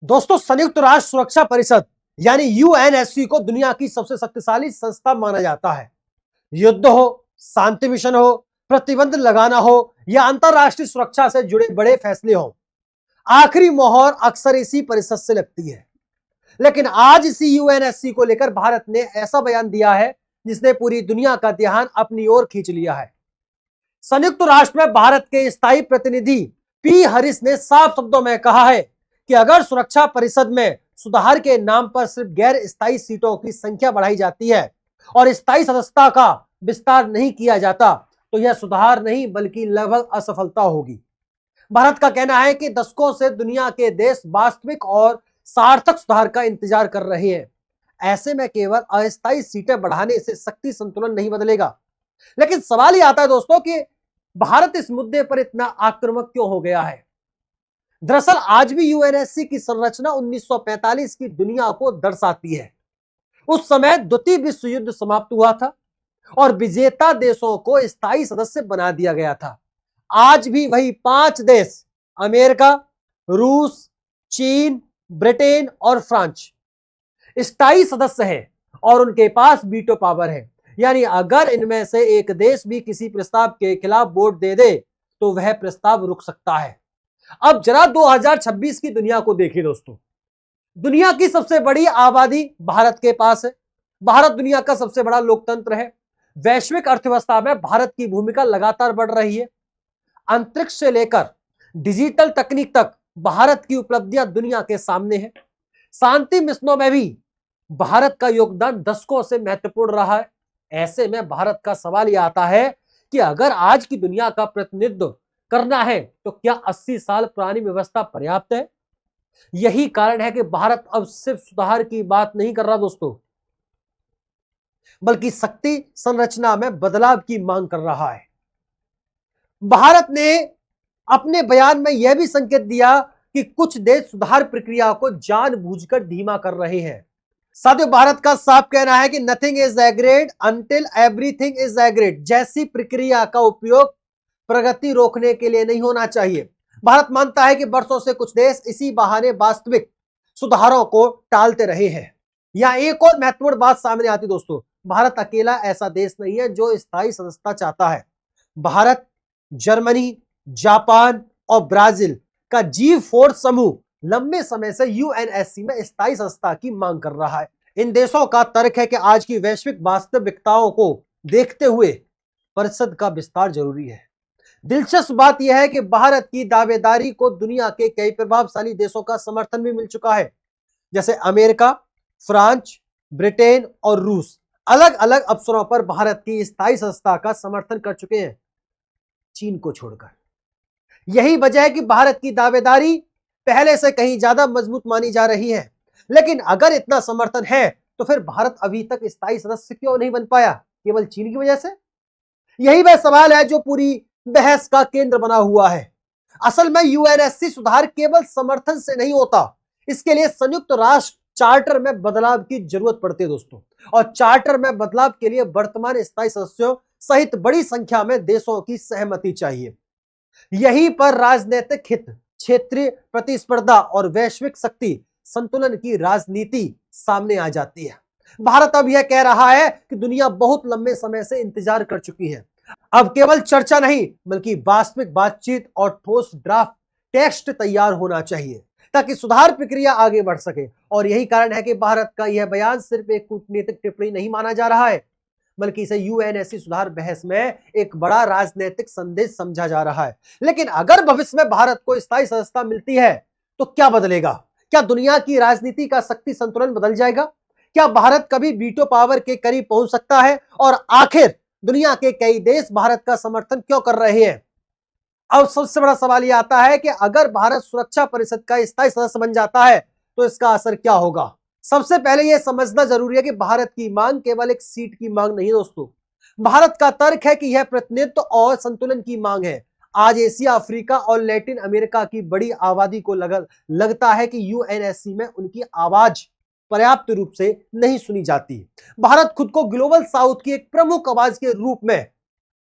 दोस्तों, संयुक्त राष्ट्र सुरक्षा परिषद यानी यूएनएससी को दुनिया की सबसे शक्तिशाली संस्था माना जाता है। युद्ध हो, शांति मिशन हो, प्रतिबंध लगाना हो या अंतरराष्ट्रीय सुरक्षा से जुड़े बड़े फैसले हो, आखिरी मोहर अक्सर इसी परिषद से लगती है। लेकिन आज इसी यूएनएससी को लेकर भारत ने ऐसा बयान दिया है जिसने पूरी दुनिया का ध्यान अपनी ओर खींच लिया है। संयुक्त राष्ट्र में भारत के स्थायी प्रतिनिधि पी हरीश ने साफ शब्दों में कहा है कि अगर सुरक्षा परिषद में सुधार के नाम पर सिर्फ गैर स्थायी सीटों की संख्या बढ़ाई जाती है और स्थायी सदस्यता का विस्तार नहीं किया जाता तो यह सुधार नहीं बल्कि लगभग असफलता होगी। भारत का कहना है कि दशकों से दुनिया के देश वास्तविक और सार्थक सुधार का इंतजार कर रहे हैं। ऐसे में केवल अस्थायी सीटें बढ़ाने से शक्ति संतुलन नहीं बदलेगा। लेकिन सवाल यह आता है दोस्तों कि भारत इस मुद्दे पर इतना आक्रामक क्यों हो गया है। दरअसल आज भी यूएनएससी की संरचना 1945 की दुनिया को दर्शाती है। उस समय द्वितीय विश्व युद्ध समाप्त हुआ था और विजेता देशों को स्थायी सदस्य बना दिया गया था। आज भी वही 5 देश अमेरिका, रूस, चीन, ब्रिटेन और फ्रांस स्थायी सदस्य हैं और उनके पास वीटो पावर है। यानी अगर इनमें से एक देश भी किसी प्रस्ताव के खिलाफ वोट दे दे तो वह प्रस्ताव रुक सकता है। अब जरा 2026 की दुनिया को देखिए दोस्तों। दुनिया की सबसे बड़ी आबादी भारत के पास है। भारत दुनिया का सबसे बड़ा लोकतंत्र है। वैश्विक अर्थव्यवस्था में भारत की भूमिका लगातार बढ़ रही है। अंतरिक्ष से लेकर डिजिटल तकनीक तक भारत की उपलब्धियां दुनिया के सामने है। शांति मिशनों में भी भारत का योगदान दशकों से महत्वपूर्ण रहा है। ऐसे में भारत का सवाल यह आता है कि अगर आज की दुनिया का प्रतिनिधित्व करना है तो क्या 80 साल पुरानी व्यवस्था पर्याप्त है। यही कारण है कि भारत अब सिर्फ सुधार की बात नहीं कर रहा दोस्तों, बल्कि शक्ति संरचना में बदलाव की मांग कर रहा है। भारत ने अपने बयान में यह भी संकेत दिया कि कुछ देश सुधार प्रक्रिया को जानबूझकर धीमा कर रहे हैं। साथियों, भारत का साफ कहना है कि nothing is agreed until everything is agreed जैसी प्रक्रिया का उपयोग प्रगति रोकने के लिए नहीं होना चाहिए। भारत मानता है कि वर्षों से कुछ देश इसी बहाने वास्तविक सुधारों को टालते रहे हैं। यहां एक और महत्वपूर्ण बात सामने आती दोस्तों, भारत अकेला ऐसा देश नहीं है जो स्थायी सदस्यता चाहता है। भारत, जर्मनी, जापान और ब्राजील का G4 समूह लंबे समय से यूएनएससी में स्थायी सदस्यता की मांग कर रहा है। इन देशों का तर्क है कि आज की वैश्विक वास्तविकताओं को देखते हुए परिषद का विस्तार जरूरी है। दिलचस्प बात यह है कि भारत की दावेदारी को दुनिया के कई प्रभावशाली देशों का समर्थन भी मिल चुका है, जैसे अमेरिका, फ्रांस, ब्रिटेन और रूस अलग अलग अवसरों पर भारत की स्थायी सदस्यता का समर्थन कर चुके हैं, चीन को छोड़कर। यही वजह है कि भारत की दावेदारी पहले से कहीं ज्यादा मजबूत मानी जा रही है। लेकिन अगर इतना समर्थन है तो फिर भारत अभी तक स्थायी सदस्य क्यों नहीं बन पाया? केवल चीन की वजह से? यही वह सवाल है जो पूरी बहस का केंद्र बना हुआ है। असल में यूएनएससी सुधार केवल समर्थन से नहीं होता, इसके लिए संयुक्त राष्ट्र चार्टर में बदलाव की जरूरत पड़ती है दोस्तों। और चार्टर में बदलाव के लिए वर्तमान स्थायी सदस्यों सहित बड़ी संख्या में देशों की सहमति चाहिए। यहीं पर राजनीतिक हित, क्षेत्रीय प्रतिस्पर्धा और वैश्विक शक्ति संतुलन की राजनीति सामने आ जाती है। भारत अब यह कह रहा है कि दुनिया बहुत लंबे समय से इंतजार कर चुकी है। अब केवल चर्चा नहीं बल्कि वास्तविक बातचीत और ठोस ड्राफ्ट टेक्स्ट तैयार होना चाहिए ताकि सुधार प्रक्रिया आगे बढ़ सके। और यही कारण है कि भारत का यह बयान सिर्फ एक कूटनीतिक टिप्पणी नहीं माना जा रहा है, बल्कि इसे यूएनएससी सुधार बहस में एक बड़ा राजनीतिक संदेश समझा जा रहा है। लेकिन अगर भविष्य में भारत को स्थायी सदस्यता मिलती है तो क्या बदलेगा? क्या दुनिया की राजनीति का शक्ति संतुलन बदल जाएगा? क्या भारत कभी वीटो पावर के करीब पहुंच सकता है? और आखिर दुनिया के कई देश भारत का समर्थन क्यों कर रहे हैं? अब सबसे बड़ा सवाल यह आता है कि अगर भारत सुरक्षा परिषद का स्थायी सदस्य बन जाता है तो इसका असर क्या होगा? सबसे पहले यह समझना जरूरी है कि भारत की मांग केवल एक सीट की मांग नहीं दोस्तों। भारत का तर्क है कि यह प्रतिनिधित्व और संतुलन की मांग है। आज एशिया, अफ्रीका और लैटिन अमेरिका की बड़ी आबादी को लगता है कि यूएनएससी में उनकी आवाज पर्याप्त रूप से नहीं सुनी जाती। भारत खुद को ग्लोबल साउथ की एक प्रमुख आवाज के रूप में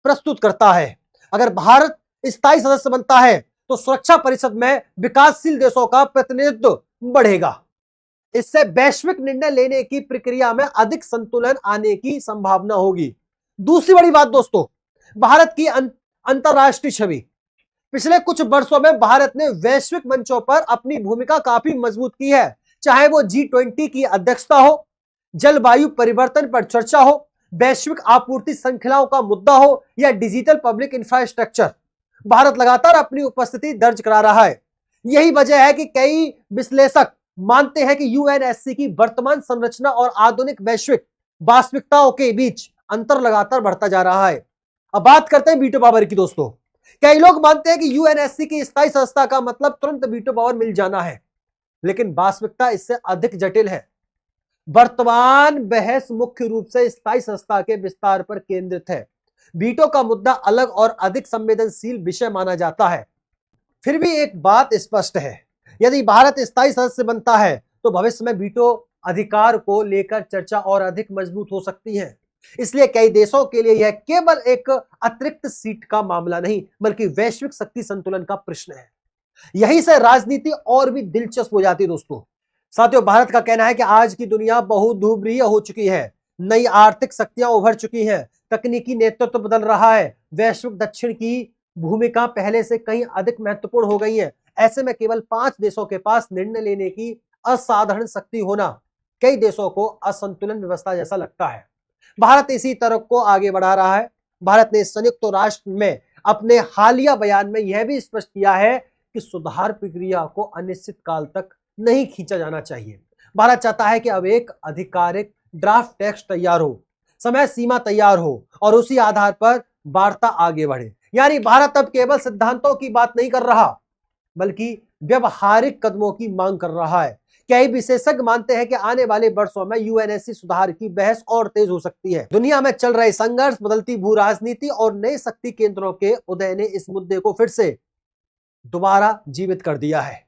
प्रस्तुत करता है। अगर भारत स्थायी सदस्य बनता है तो सुरक्षा परिषद में विकासशील देशों का प्रतिनिधित्व बढ़ेगा। इससे वैश्विक निर्णय लेने की प्रक्रिया में अधिक संतुलन आने की संभावना होगी। दूसरी बड़ी बात दोस्तों, भारत की अंतरराष्ट्रीय छवि। पिछले कुछ वर्षों में भारत ने वैश्विक मंचों पर अपनी भूमिका काफी मजबूत की है, चाहे वो G20 की अध्यक्षता हो, जलवायु परिवर्तन पर चर्चा हो, वैश्विक आपूर्ति श्रृंखलाओं का मुद्दा हो या डिजिटल पब्लिक इंफ्रास्ट्रक्चर। भारत लगातार अपनी उपस्थिति दर्ज करा रहा है। यही वजह है कि कई विश्लेषक मानते हैं कि यूएनएससी की वर्तमान संरचना और आधुनिक वैश्विक वास्तविकताओं के बीच अंतर लगातार बढ़ता जा रहा है। अब बात करते हैं वीटो पावर की दोस्तों। कई लोग मानते हैं कि यूएनएससी की स्थायी संस्था का मतलब तुरंत वीटो पावर मिल जाना है, लेकिन वास्तविकता इससे अधिक जटिल है। वर्तमान बहस मुख्य रूप से स्थायी संस्था के विस्तार पर केंद्रित है। वीटो का मुद्दा अलग और अधिक संवेदनशील विषय माना जाता है। फिर भी एक बात स्पष्ट है, यदि भारत स्थायी सदस्य बनता है तो भविष्य में वीटो अधिकार को लेकर चर्चा और अधिक मजबूत हो सकती है। इसलिए कई देशों के लिए यह केवल एक अतिरिक्त सीट का मामला नहीं, बल्कि वैश्विक शक्ति संतुलन का प्रश्न है। यहीं से राजनीति और भी दिलचस्प हो जाती है दोस्तों। साथियों, भारत का कहना है कि आज की दुनिया बहुध्रुवीय हो चुकी है, नई आर्थिक शक्तियां उभर चुकी हैं, तकनीकी नेतृत्व बदल रहा है, वैश्विक दक्षिण की भूमिका पहले से कहीं अधिक महत्वपूर्ण हो गई है। ऐसे में केवल 5 देशों के पास निर्णय लेने की असाधारण शक्ति होना कई देशों को असंतुलन व्यवस्था जैसा लगता है। भारत इसी तरफ को आगे बढ़ा रहा है। भारत ने संयुक्त राष्ट्र में अपने हालिया बयान में यह भी स्पष्ट किया है कि सुधार प्रक्रिया को अनिश्चित काल तक नहीं खींचा जाना चाहिए। भारत चाहता है कि अब एक आधिकारिक ड्राफ्ट टेक्स्ट तैयार हो, समय सीमा तैयार हो और उसी आधार पर वार्ता आगे बढ़े। यानी भारत अब केवल सिद्धांतों की बात नहीं कर रहा, बल्कि व्यवहारिक कदमों की मांग कर रहा है। कई विशेषज्ञ मानते हैं कि आने वाले वर्षों में यूएनएससी सुधार की बहस और तेज हो सकती है। दुनिया में चल रहे संघर्ष, बदलती भू राजनीति और नए शक्ति केंद्रों के उदय ने इस मुद्दे को फिर से दोबारा जीवित कर दिया है।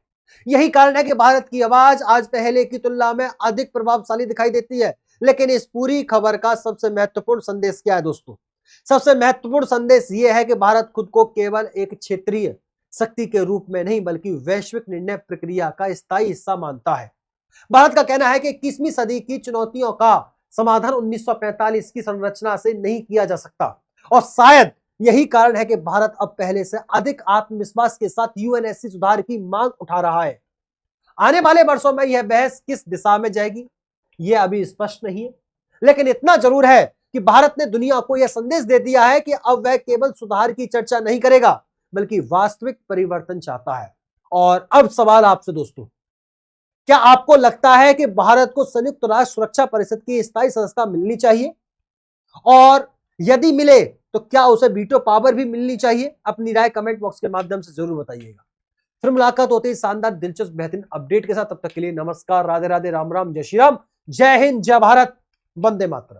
यही कारण है कि भारत की आवाज आज पहले की तुलना में अधिक प्रभावशाली दिखाई देती है। लेकिन इस पूरी खबर का सबसे महत्वपूर्ण संदेश क्या है दोस्तों? सबसे महत्वपूर्ण संदेश यह है कि भारत खुद को केवल एक क्षेत्रीय शक्ति के रूप में नहीं, बल्कि वैश्विक निर्णय प्रक्रिया का स्थायी हिस्सा मानता है। भारत का कहना है कि 21वीं सदी की चुनौतियों का समाधान 1945 की संरचना से नहीं किया जा सकता, और शायद यही कारण है कि भारत अब पहले से अधिक आत्मविश्वास के साथ यूएनएससी सुधार की मांग उठा रहा है। आने वाले वर्षों में यह बहस किस दिशा में जाएगी, यह अभी स्पष्ट नहीं है, लेकिन इतना जरूर है कि भारत ने दुनिया को यह संदेश दे दिया है कि अब वह केवल सुधार की चर्चा नहीं करेगा, बल्कि वास्तविक परिवर्तन चाहता है। और अब सवाल आपसे दोस्तों, क्या आपको लगता है कि भारत को संयुक्त राष्ट्र सुरक्षा परिषद की स्थायी संस्था मिलनी चाहिए? और यदि मिले तो क्या उसे वीटो पावर भी मिलनी चाहिए? अपनी राय कमेंट बॉक्स के माध्यम से जरूर बताइएगा। फिर मुलाकात होती है शानदार, दिलचस्प, बेहतरीन अपडेट के साथ। तब तक के लिए नमस्कार, राधे राधे, राम राम, जय श्री राम, जय हिंद, जय भारत, वंदे मातरम।